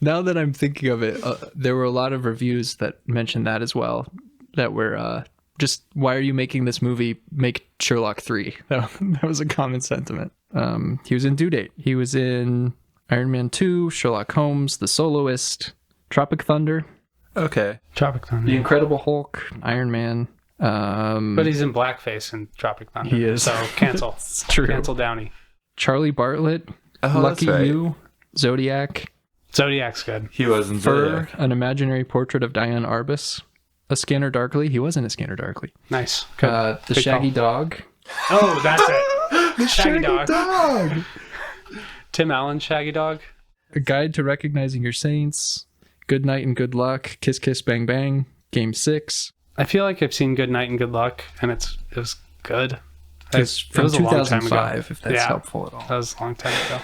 Now that I'm thinking of it, there were a lot of reviews that mentioned that as well. That were just, why are you making this movie? Make Sherlock 3. That was a common sentiment. He was in Due Date. He was in Iron Man 2, Sherlock Holmes, The Soloist, Tropic Thunder, Okay. Tropic Thunder. The Incredible Hulk, Iron Man. But he's in blackface in Tropic Thunder. He is. So cancel. It's true. Cancel Downey. Charlie Bartlett, Oh, Lucky that's right. You, Zodiac, Zodiac's good. He was in Fur, Zodiac. An Imaginary Portrait of Diane Arbus, A Scanner Darkly. He was in A Scanner Darkly. Nice. The Good Shaggy call. Dog. Oh, that's it. The Shaggy Dog. Dog. Tim Allen's Shaggy Dog. A Guide to Recognizing Your Saints, Good Night and Good Luck, Kiss Kiss Bang Bang, Game 6. I feel like I've seen Good Night and Good Luck, and it was good. It's It from was a long time ago. 2005, if that's Yeah. helpful at all. That was a long time ago.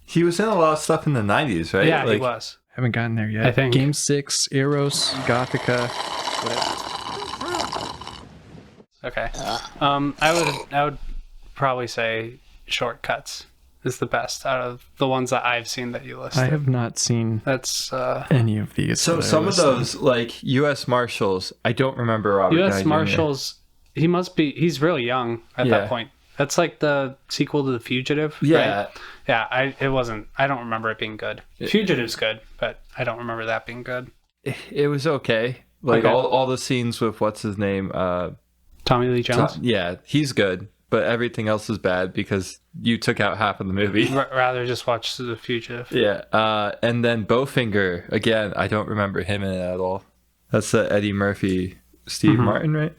He was in a lot of stuff in the 90s, right? Yeah, he Like, was. Haven't gotten there yet. I think. Game 6, Eros, Gothica. Okay. I would probably say Shortcuts is the best out of the ones that I've seen that you listed. I have not seen That's any of these. So that I some of listed. those, like U.S. Marshals, I don't remember Robert U.S. Downey Jr. Marshals. He's really young at Yeah. that point. That's like the sequel to The Fugitive. Yeah. Right? Yeah. I don't remember it being good. Fugitive's good, but I don't remember that being good. It was okay. Like Okay. all the scenes with what's his name? Tommy Lee Jones. Yeah, he's good, but everything else is bad because you took out half of the movie. Rather just watch The Fugitive. Yeah, and then Bowfinger again. I don't remember him in it at all. That's the Eddie Murphy, Steve Martin, right?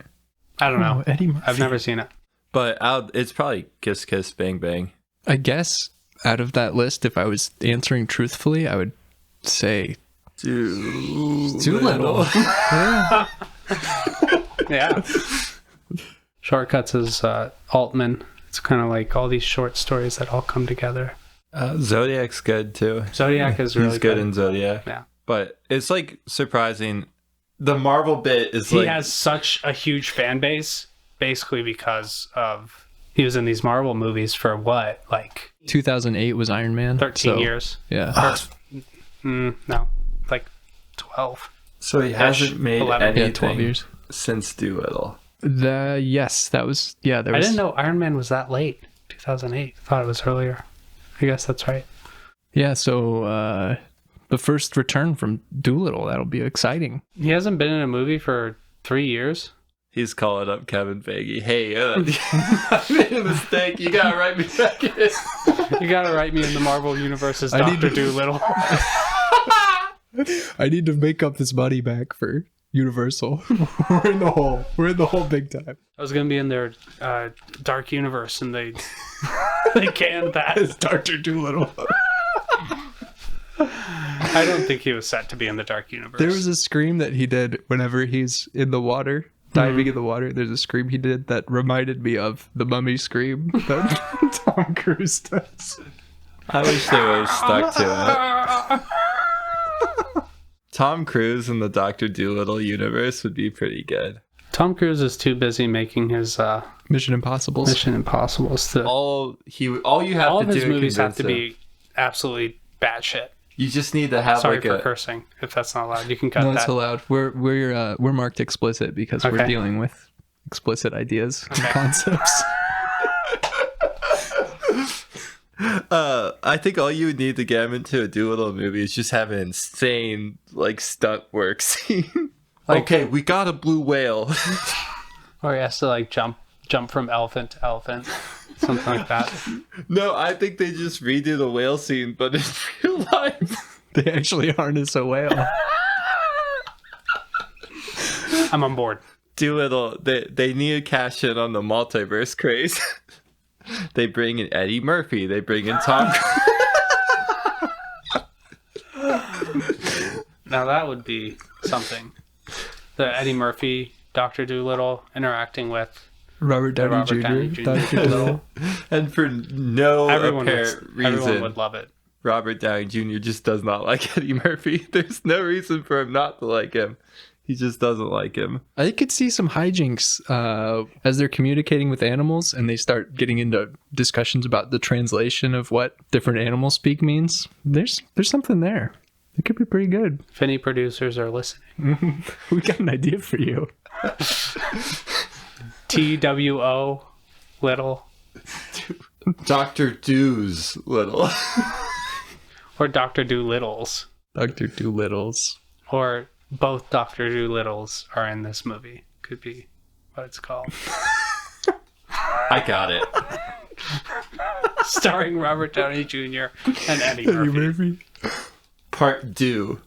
I don't know. Oh, Eddie Murphy. I've never seen it. But it's probably Kiss Kiss Bang Bang. I guess out of that list, if I was answering truthfully, I would say Dolittle. Dolittle. Yeah. Yeah. Shortcuts is Altman. It's kind of like all these short stories that all come together. Zodiac's good too. Zodiac is really He's good in Zodiac. Yeah. But it's like surprising. The Marvel bit is He like has such a huge fan base, basically because of he was in these Marvel movies for what, like 2008 was Iron Man. 13 years. Yeah. No, like 12. so he hasn't made 11. anything 12 years. since Dolittle. Yes, that was there was I didn't know Iron Man was that late. 2008. I thought it was earlier. I guess that's right. Yeah, so the first return from Dolittle, that'll be exciting. He hasn't been in a movie for 3 years. He's calling up Kevin Feige. Hey, I made a mistake. You gotta write me back in. You gotta write me in the Marvel Universe as Dr. Dolittle. I need to make up this money back for Universal. We're in the hole. We're in the hole big time. I was gonna be in their Dark Universe, and they they canned that. It's Dr. Dolittle. I don't think he was set to be in the Dark Universe. There was a scream that he did whenever he's in the water, diving in the water. There's a scream he did that reminded me of the Mummy scream that Tom Cruise does. I wish they would have stuck to it. Tom Cruise in the Dr. Dolittle universe would be pretty good. Tom Cruise is too busy making his Mission Impossible. Mission Impossibles. All you have All to of his do movies have convince to him. be absolutely batshit. You just need to have Sorry like for a cursing. If that's not allowed, you can cut No, that. it's allowed. We're marked explicit because we're Okay. dealing with explicit ideas and concepts. I think all you would need to get him into a Dolittle movie is just have an insane like stunt work scene. Okay, we got a blue whale. Or he has to like jump from elephant to elephant, something like that. No, I think they just redo the whale scene, but in real life. They actually harness a whale. I'm on board. Dolittle, they need to cash in on the multiverse craze. They bring in Eddie Murphy. They bring in Tom Cruise. Now that would be something. The Eddie Murphy, Dr. Dolittle interacting with Robert Downey Robert Jr. Downey Jr. Dr. Dolittle. And for no apparent reason, everyone would love it. Robert Downey Jr. just does not like Eddie Murphy. There's no reason for him not to like him. He just doesn't like him. I could see some hijinks as they're communicating with animals and they start getting into discussions about the translation of what different animal speak means. There's something there. It could be pretty good. If any producers are listening. We got an idea for you. TWO Little Dr. Do's little. or Dr. Dolittles Dr. Dolittle's. or both Dr. Dolittles are in this movie. Could be what it's called. I got it. Starring Robert Downey Jr. and Eddie Murphy. Part do.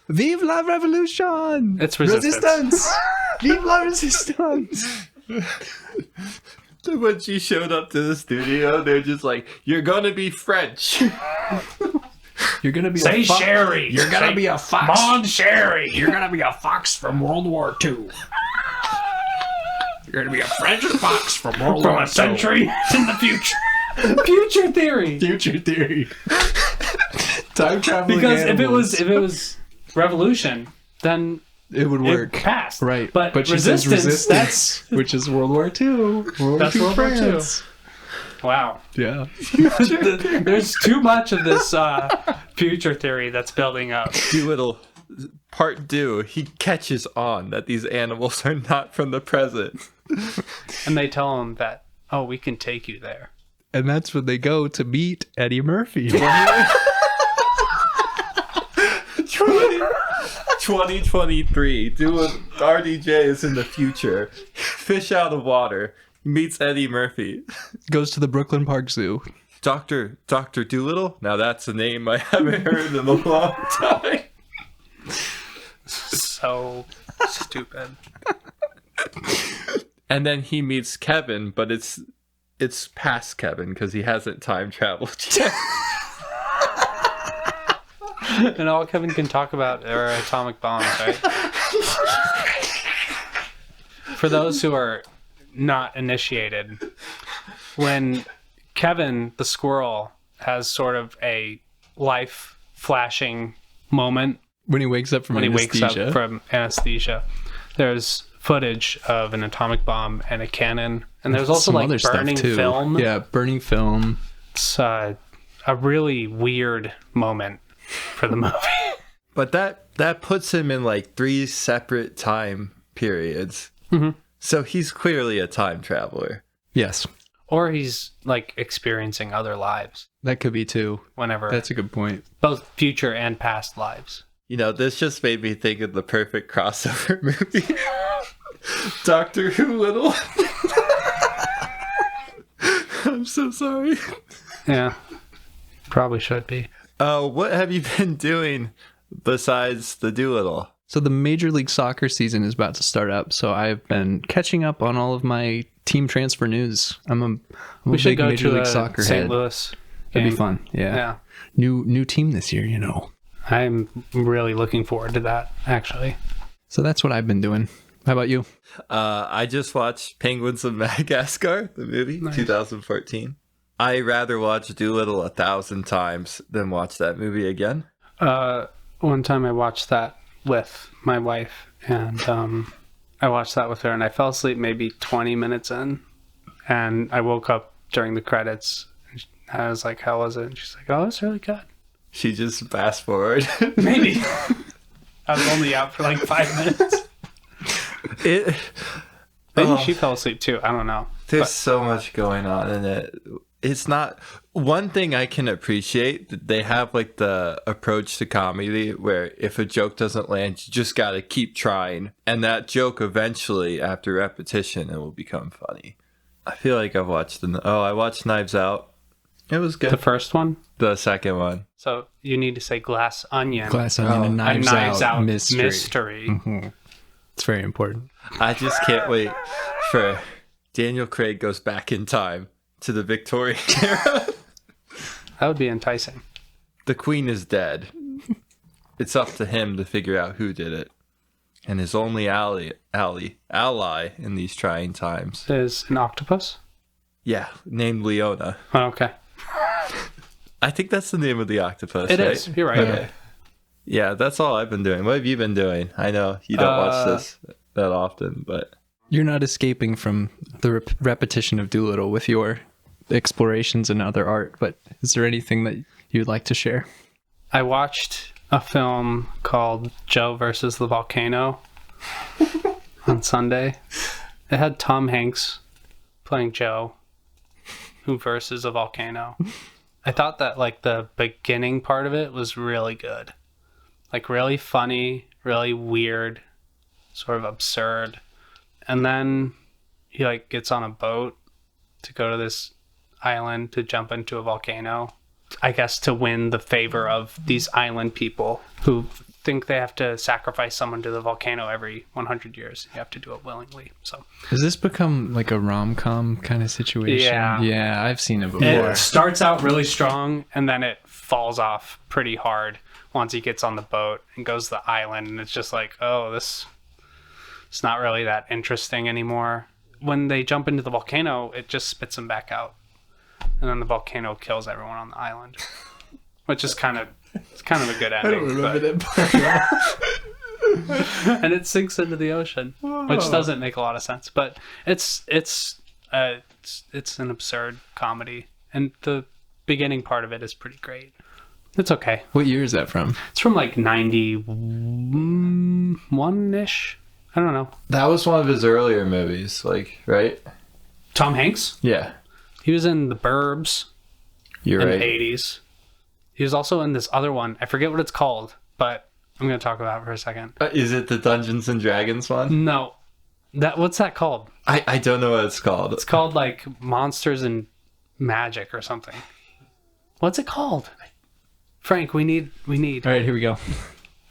Vive la revolution! It's resistance. Vive la resistance! When she showed up to the studio, they're just like, "You're gonna be French." You're gonna be Say Sherry. You're gonna be a fox. Mon Sherry. You're gonna be a fox from World War II. You're gonna be a French fox from World War II. From a century in the future. Future theory. future theory. Time traveling Because animals. if it was revolution, then it would work. it passed. Right. But she says resistance, that's which is World War II. That's World War II. France. wow. Yeah. There's too much of this future theory that's building up. Dolittle, part do. He catches on that these animals are not from the present. And they tell him that, oh, we can take you there. And that's when they go to meet Eddie Murphy. 2023. RDJ is in the future. Fish out of water. He meets Eddie Murphy. Goes to the Brooklyn Park Zoo. Dr. Dolittle? Now that's a name I haven't heard in a long time. So stupid. And then he meets Kevin, but it's past Kevin because he hasn't time traveled yet. And all Kevin can talk about are atomic bombs, right? For those who are not initiated, when Kevin the squirrel has sort of a life flashing moment When he wakes up from anesthesia, there's footage of an atomic bomb and a cannon, and there's also Some like other burning stuff too. film. Yeah, burning film. It's a really weird moment for the movie. But that puts him in like 3 separate time periods. Mm-hmm. So he's clearly a time traveler. Yes, Or he's like experiencing other lives that could be too. whenever. That's a good point. Both future and past lives. You know, this just made me think of the perfect crossover movie. Doctor Who Little. I'm so sorry. Yeah. Probably should be. What have you been doing besides the Dolittle? So the Major League Soccer season is about to start up, so I've been catching up on all of my team transfer news. I'm a We should big go Major to League a Soccer St. head. Louis. That'd be game. fun. Yeah. Yeah. New team this year, you know. I'm really looking forward to that, actually. So that's what I've been doing. How about you? I just watched Penguins of Madagascar, the movie, 2014. I rather watch Dolittle 1,000 times than watch that movie again. One time I watched that with my wife, and I watched that with her, and I fell asleep maybe 20 minutes in, and I woke up during the credits. And I was like, how was it? And she's like, oh, it's really good. She just fast forward. Maybe. I was only out for like 5 minutes. Maybe she fell asleep too. I don't know. There's so much going on in it. It's not one thing I can appreciate. They have like the approach to comedy where if a joke doesn't land, you just got to keep trying. And that joke eventually, after repetition, it will become funny. I feel like I've watched I watched Knives Out. It was good. The first one? The second one. So you need to say Glass Onion. Glass Onion and A Knives, Out, mystery. Mm-hmm. It's very important. I just can't wait for Daniel Craig goes back in time to the Victorian era. That would be enticing. The Queen is dead. It's up to him to figure out who did it. And his only ally in these trying times. Is an octopus? Yeah, named Leona. Oh, okay. I think that's the name of the octopus. It right? is. You're right. Okay. Yeah, that's all I've been doing. What have you been doing? I know you don't watch this that often, but You're not escaping from the repetition of Dolittle with your explorations and other art, but is there anything that you'd like to share? I watched a film called Joe versus the Volcano on Sunday. It had Tom Hanks playing Joe, who versus a volcano. I thought that like the beginning part of it was really good. Like really funny, really weird, sort of absurd. And then he like gets on a boat to go to this island to jump into a volcano. I guess to win the favor of these island people who think they have to sacrifice someone to the volcano every 100 years. You have to do it willingly. So Has this become like a rom-com kind of situation? Yeah, I've seen it before. it starts out really strong and then it falls off pretty hard once he gets on the boat and goes to the island, and it's just like, oh, it's not really that interesting anymore. When they jump into the volcano, it just spits them back out. And then the volcano kills everyone on the island. Which is kind of a good ending. I don't remember that part. And it sinks into the ocean, which doesn't make a lot of sense. But it's an absurd comedy, and the beginning part of it is pretty great. It's okay. What year is that from? It's from like 91-ish. I don't know. that was one of his earlier movies, like, right? Tom Hanks. Yeah, He was in The Burbs you're in right. the 80s. He was also in this other one. I forget what it's called, but I'm going to talk about it for a second. Is it the Dungeons and Dragons one? No. What's that called? I don't know what it's called. It's called like Monsters and Magic or something. What's it called? Frank, we need All right, here we go.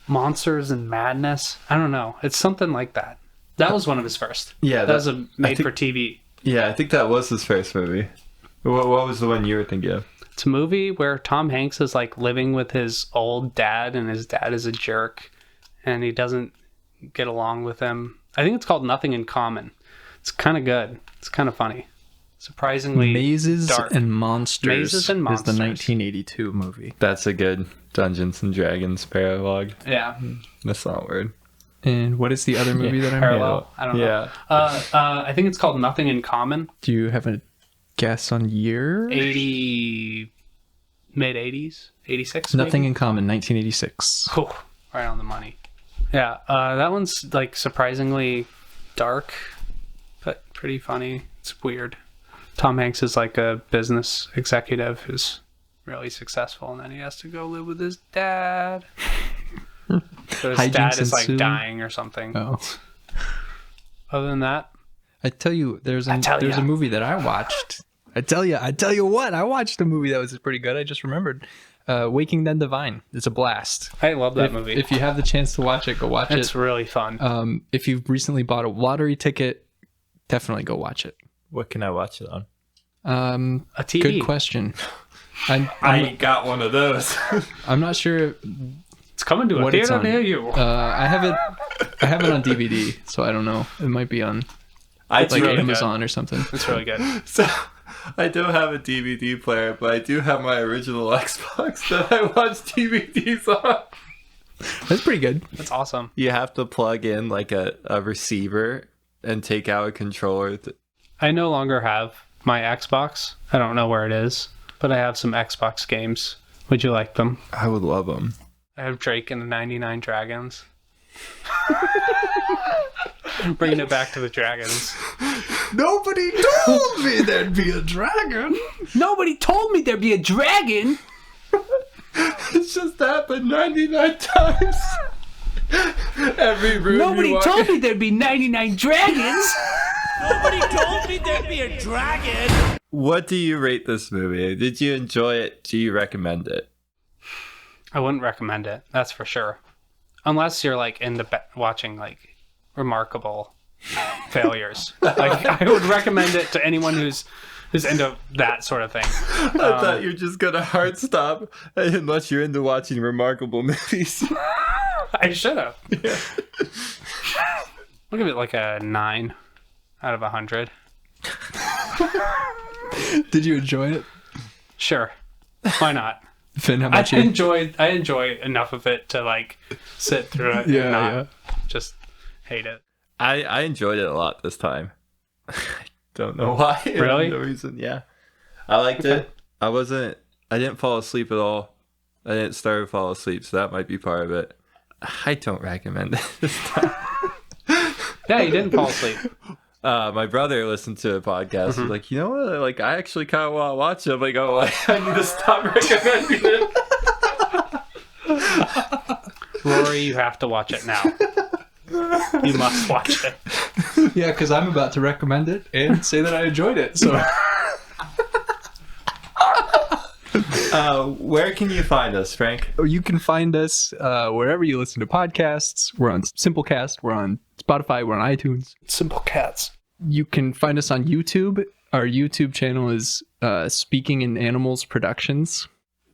Monsters and Madness. I don't know. It's something like that. That was one of his first. Yeah, That was a made for TV. Yeah, I think that was his first movie. What was the one you were thinking of? It's a movie where Tom Hanks is like living with his old dad, and his dad is a jerk, and he doesn't get along with him. I think it's called Nothing in Common. It's kind of good. It's kind of funny. Surprisingly Mazes dark. and Monsters. Mazes and Monsters is the 1982 movie. That's a good Dungeons and Dragons paralog. Yeah. That's not weird. And what is the other movie that I'm Parallel. I don't know. Yeah. I think it's called Nothing in Common. Do you have a guess on year? Mid 80s, 86. Nothing maybe? in Common, 1986. Oh, right on the money. Yeah, that one's like surprisingly dark, but pretty funny. It's weird. Tom Hanks is like a business executive who's really successful, and then he has to go live with his dad. So his Hijinks dad is like ensue. dying or something. Oh. Other than that, I tell you, there's I tell a ya. movie that I watched. I tell you what, I watched a movie that was pretty good. I just remembered. Waking Then Divine. It's a blast. I love that movie. If you have the chance to watch it, go watch It's it. really fun. If you've recently bought a lottery ticket, definitely go watch it. What can I watch it on? A TV. Good question. I got one of those. I'm not sure. It's coming to a What it's theater on. near you. I have it on DVD, so I don't know. It might be on It's like really Amazon or something. It's really good. So I don't have a DVD player, but I do have my original Xbox that I watch DVDs on. That's pretty good. That's awesome. You have to plug in like a receiver and take out a controller. I no longer have my Xbox. I don't know where it is, but I have some Xbox games. Would you like them? I would love them. I have Drake and the 99 Dragons. Bringing it back to the dragons. Nobody told me there'd be a dragon. Nobody told me there'd be a dragon. It's just happened 99 times. Every room Nobody you walk told in. me there'd be 99 dragons. Nobody told me there'd be a dragon. What do you rate this movie? Did you enjoy it? Do you recommend it? I wouldn't recommend it. That's for sure. Unless you're like into watching like remarkable failures. Like I would recommend it to anyone who's into that sort of thing. I thought you were just gonna hard stop unless you're into watching remarkable movies. I should have. Yeah. I'll give it like a 9 out of 100. Did you enjoy it? Sure. Why not? Finn, how I about you? enjoy enough of it to like sit through it and not just hate it. I enjoyed it a lot this time. I don't know why. Really? No reason. Yeah. I liked it. I didn't fall asleep at all. I didn't start to fall asleep, so that might be part of it. I don't recommend it this time. Yeah, you didn't fall asleep. My brother listened to a podcast. He's like, you know what? Like, I actually kind of want to watch it. I'm like, oh, I need to stop recommending it. Rory, you have to watch it now. You must watch it. Yeah, because I'm about to recommend it and say that I enjoyed it. So Where can you find us, Frank? you can find us wherever you listen to podcasts. We're on Simplecast. We're on Spotify. We're on iTunes. Simple Cats. You can find us on YouTube. Our YouTube channel is Speaking in Animals Productions.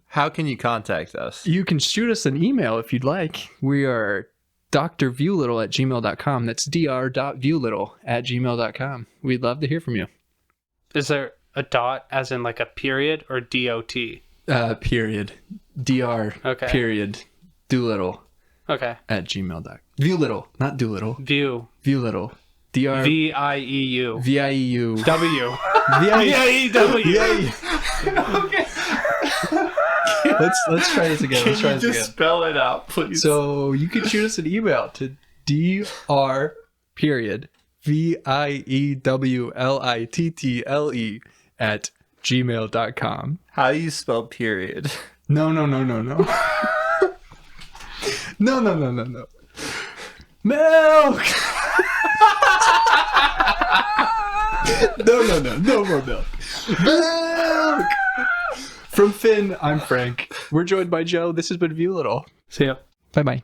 How can you contact us? You can shoot us an email if you'd like. We are drviewlittle@gmail.com. That's dr.viewlittle@gmail.com. We'd love to hear from you. Is there a dot as in like a period or D-O-T? Period. Dr. Okay. Period. Doolittle Okay. @gmail.com. Viewlittle, not Doolittle. View. Viewlittle. Dr. V-I-E-U. V-I-E-U. W. V-I-E-W. Okay. Let's try this again. Let's try this Just again. spell it out, please. So you can shoot us an email to dr. Period. VIEWLITTLE @gmail.com. How do you spell period? No. No. Milk! No more milk. Milk! From Finn, I'm Frank. We're joined by Joe. This has been Viewlittle. See ya. Bye-bye.